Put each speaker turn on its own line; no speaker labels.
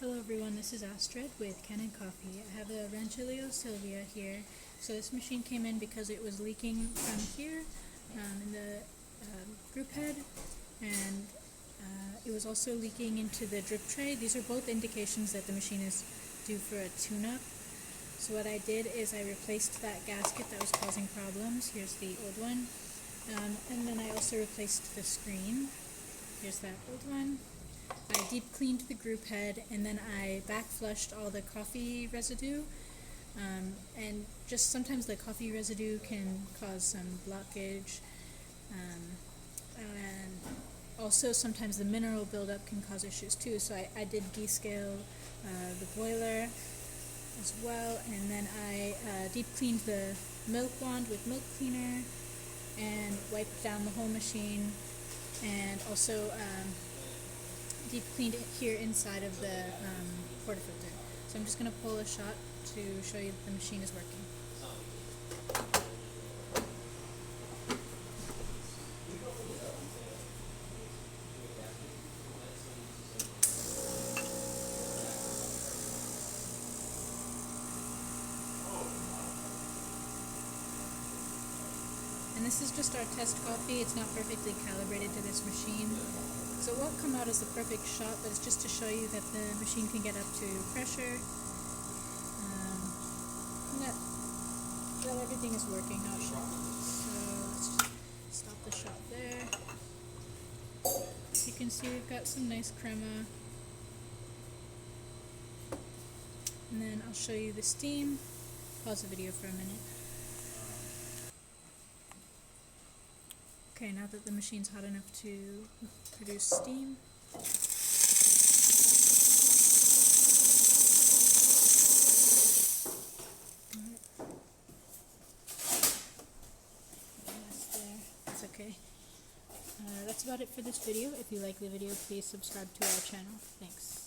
Hello everyone, this is Astrid with Kanen Coffee. I have a Rancilio Silvia here. So this machine came in because it was leaking from here in the group head, and it was also leaking into the drip tray. These are both indications that the machine is due for a tune-up. So what I did is I replaced that gasket that was causing problems. Here's the old one. And then I also replaced the screen. Here's that old one. I deep cleaned the group head, and then I back flushed all the coffee residue. And just sometimes the coffee residue can cause some blockage. And also sometimes the mineral buildup can cause issues too. So I did descale the boiler as well, and then I deep cleaned the milk wand with milk cleaner and wiped down the whole machine, and also deep cleaned it here inside of the portafilter. So I'm just going to pull a shot to show you that the machine is working. And this is just our test coffee. It's not perfectly calibrated to this machine, so it won't come out as the perfect shot, but it's just to show you that the machine can get up to pressure, and that everything is working how it should. So let's just stop the shot there. You can see we've got some nice crema. And then I'll show you the steam. Pause the video for a minute. Okay, now that the machine's hot enough to produce steam, that's okay. That's about it for this video. If you like the video, please subscribe to our channel. Thanks.